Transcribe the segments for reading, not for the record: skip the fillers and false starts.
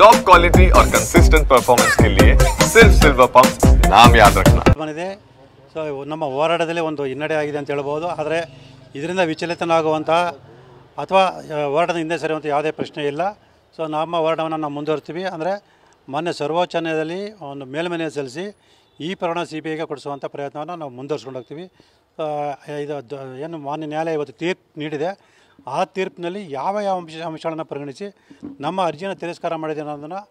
Top quality और consistent performance के लिए सिर्फ सिल्वर पंप नाम याद रखना ಬಂದಿದೆ. ಸೊ ನಮ್ಮ ಹೋರಾಟದಲ್ಲಿ ಒಂದು ಹಿನ್ನಡೆ ಆಗಿದೆ ಅಂತ ಹೇಳ್ಬೋದು. ಆದರೆ ಇದರಿಂದ ವಿಚಲಿತನಾಗುವಂಥ ಅಥವಾ ಹೋರಾಟದ ಹಿಂದೆ ಸರಿಯುವಂಥ ಯಾವುದೇ ಪ್ರಶ್ನೆ ಇಲ್ಲ. ಸೊ ನಮ್ಮ ಹೋರಾಟವನ್ನು ನಾವು ಮುಂದುವರಿಸ್ತೀವಿ. ಅಂದರೆ ಮೊನ್ನೆ ಸರ್ವೋಚ್ಚ ನ್ಯಾಯಾಲಯದಲ್ಲಿ ಒಂದು ಮೇಲ್ಮನವಿ ಸಲ್ಲಿಸಿ ಈ ಪ್ರಕರಣ CBIಗೆ ಕೊಡಿಸುವಂಥ ಪ್ರಯತ್ನವನ್ನು ನಾವು ಮುಂದುವರ್ಸ್ಕೊಂಡು ಹೋಗ್ತೀವಿ. ಇದು ಏನು ಮಾನ್ಯ ನ್ಯಾಯಾಲಯ ಇವತ್ತು ತೀರ್ಪು ನೀಡಿದೆ, ಆ ತೀರ್ಪಿನಲ್ಲಿ ಯಾವ ಅಂಶಗಳನ್ನು ಪರಿಗಣಿಸಿ ನಮ್ಮ ಅರ್ಜಿಯನ್ನು ತಿರಸ್ಕಾರ ಮಾಡಿದೆ ಅನ್ನೋದನ್ನು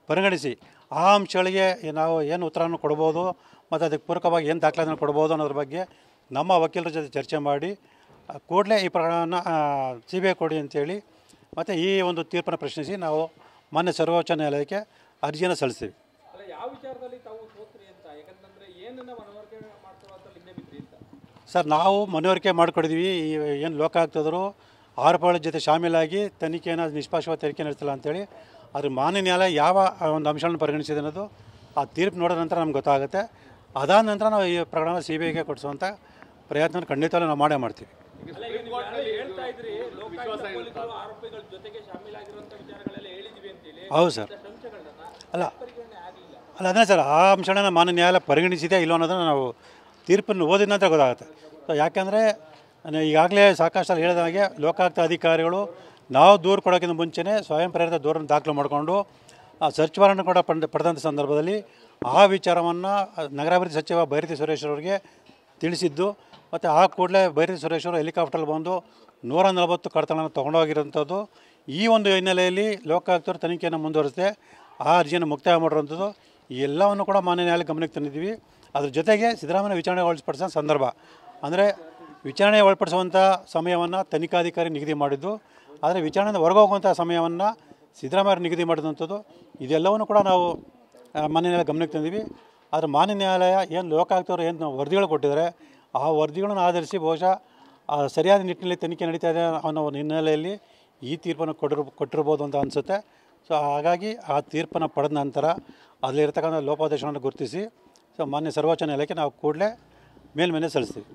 ಪರಿಗಣಿಸಿ ಆ ಅಂಶಗಳಿಗೆ ನಾವು ಏನು ಉತ್ತರವನ್ನು ಕೊಡ್ಬೋದು ಮತ್ತು ಅದಕ್ಕೆ ಪೂರಕವಾಗಿ ಏನು ದಾಖಲಾತಿಯನ್ನು ಕೊಡ್ಬೋದು ಅನ್ನೋದ್ರ ಬಗ್ಗೆ ನಮ್ಮ ವಕೀಲರ ಜೊತೆ ಚರ್ಚೆ ಮಾಡಿ ಕೂಡಲೇ ಈ ಪ್ರಕರಣವನ್ನು CBI ಕೊಡಿ ಅಂತೇಳಿ ಮತ್ತು ಈ ಒಂದು ತೀರ್ಪನ್ನು ಪ್ರಶ್ನಿಸಿ ನಾವು ಮಾನ್ಯ ಸರ್ವೋಚ್ಚ ನ್ಯಾಯಾಲಯಕ್ಕೆ ಅರ್ಜಿಯನ್ನು ಸಲ್ಲಿಸ್ತೀವಿ. ಸರ್, ನಾವು ಮನವರಿಕೆ ಮಾಡಿಕೊಡಿದ್ವಿ. ಏನು ಲೋಕಾಯುಕ್ತರು ಆರೋಪಗಳ ಜೊತೆ ಶಾಮೀಲಾಗಿ ತನಿಖೆಯನ್ನು ನಿಷ್ಪಕ್ಷಪಾತ ತನಿಖೆ ನಡೆಸಿಲ್ಲ ಅಂತೇಳಿ. ಆದರೆ ಮಾನ್ಯ ನ್ಯಾಯಾಲಯ ಯಾವ ಒಂದು ಅಂಶಗಳನ್ನು ಪರಿಗಣಿಸಿದೆ ಅನ್ನೋದು ಆ ತೀರ್ಪು ನೋಡಿದ ನಂತರ ನಮ್ಗೆ ಗೊತ್ತಾಗುತ್ತೆ. ಅದಾದ ನಂತರ ನಾವು ಈ ಪ್ರಕರಣ CBIಗೆ ಕೊಡಿಸುವಂಥ ಪ್ರಯತ್ನ ಖಂಡಿತವೂ ನಾವು ಮಾಡೇ ಮಾಡ್ತೀವಿ. ಹೌದು ಸರ್. ಅಲ್ಲ ಅದೇ ಸರ್, ಆ ಅಂಶಗಳನ್ನು ಮಾನ್ಯ ನ್ಯಾಯಾಲಯ ಪರಿಗಣಿಸಿದೆ ಇಲ್ಲೋ ಅನ್ನೋದನ್ನು ನಾವು ತೀರ್ಪನ್ನು ಓದಿದ ನಂತರ ಗೊತ್ತಾಗುತ್ತೆ. ಯಾಕೆಂದರೆ ಈಗಾಗಲೇ ಸಾಕಷ್ಟು ಹೇಳಿದ ಹಾಗೆ ಲೋಕಾಯುಕ್ತ ಅಧಿಕಾರಿಗಳು ನಾವು ದೂರು ಕೊಡೋಕ್ಕಿಂತ ಮುಂಚೆನೇ ಸ್ವಯಂ ಪ್ರೇರಿತ ದೂರನ್ನು ದಾಖಲು ಮಾಡಿಕೊಂಡು ಸರ್ಚ್ ವಾರೆಂಟ್ ಕೂಡ ಪಡೆದಂಥ ಸಂದರ್ಭದಲ್ಲಿ ಆ ವಿಚಾರವನ್ನು ನಗರಾಭಿವೃದ್ಧಿ ಸಚಿವ ಬೈರತಿ ಸುರೇಶ್ ಅವರಿಗೆ ತಿಳಿಸಿದ್ದು. ಮತ್ತು ಆ ಕೂಡಲೇ ಬೈರತಿ ಸುರೇಶ್ ಅವರು ಹೆಲಿಕಾಪ್ಟರ್ಲ್ಲಿ ಬಂದು 140 ಕಡತಗಳನ್ನು ತೊಗೊಂಡೋಗಿರೋಂಥದ್ದು. ಈ ಒಂದು ಹಿನ್ನೆಲೆಯಲ್ಲಿ ಲೋಕಾಯುಕ್ತರು ತನಿಖೆಯನ್ನು ಮುಂದುವರಿಸದೆ ಆ ಅರ್ಜಿಯನ್ನು ಮುಕ್ತಾಯ ಮಾಡಿರುವಂಥದ್ದು. ಈ ಎಲ್ಲವನ್ನು ಕೂಡ ಮಾನ್ಯ ನ್ಯಾಯಾಲಯ ಗಮನಕ್ಕೆ ತಂದಿದ್ದೀವಿ. ಅದ್ರ ಜೊತೆಗೆ ಸಿದ್ದರಾಮಯ್ಯ ವಿಚಾರಣೆ ಒಳಪಡಿಸೋ ಸಂದರ್ಭ ಅಂದರೆ ವಿಚಾರಣೆ ಒಳಪಡಿಸುವಂಥ ಸಮಯವನ್ನು ತನಿಖಾಧಿಕಾರಿ ನಿಗದಿ ಮಾಡಿದ್ದು, ಆದರೆ ವಿಚಾರಣೆಯಿಂದ ಹೊರಗೋಗುವಂಥ ಸಮಯವನ್ನು ಸಿದ್ದರಾಮಯ್ಯ ನಿಗದಿ ಮಾಡಿದಂಥದ್ದು. ಇದೆಲ್ಲವನ್ನು ಕೂಡ ನಾವು ಮಾನ್ಯ ನ್ಯಾಯಾಲಯ ಗಮನಕ್ಕೆ ತಂದೀವಿ. ಆದರೆ ಮಾನ್ಯ ನ್ಯಾಯಾಲಯ ಏನು ಲೋಕಾಯುಕ್ತವರು ಏನು ವರದಿಗಳು ಕೊಟ್ಟಿದ್ದಾರೆ ಆ ವರದಿಗಳನ್ನು ಆಧರಿಸಿ ಬಹುಶಃ ಸರಿಯಾದ ನಿಟ್ಟಿನಲ್ಲಿ ತನಿಖೆ ನಡೀತಾ ಇದೆ ಅನ್ನೋ ಒಂದು ಹಿನ್ನೆಲೆಯಲ್ಲಿ ಈ ತೀರ್ಪನ್ನು ಕೊಟ್ಟಿರ್ಬೋದು ಅಂತ ಅನಿಸುತ್ತೆ. ಸೊ ಹಾಗಾಗಿ ಆ ತೀರ್ಪನ್ನು ಪಡೆದ ನಂತರ ಅದರಲ್ಲಿರ್ತಕ್ಕಂಥ ಲೋಪದೋಷಗಳನ್ನು ಗುರುತಿಸಿ ಮಾನ್ಯ ಸರ್ವೋಚ್ಚ ನ್ಯಾಯಾಲಯಕ್ಕೆ ನಾವು ಕೂಡಲೇ ಮೇಲ್ಮನವಿ ಸಲ್ಲಿಸ್ತೀವಿ.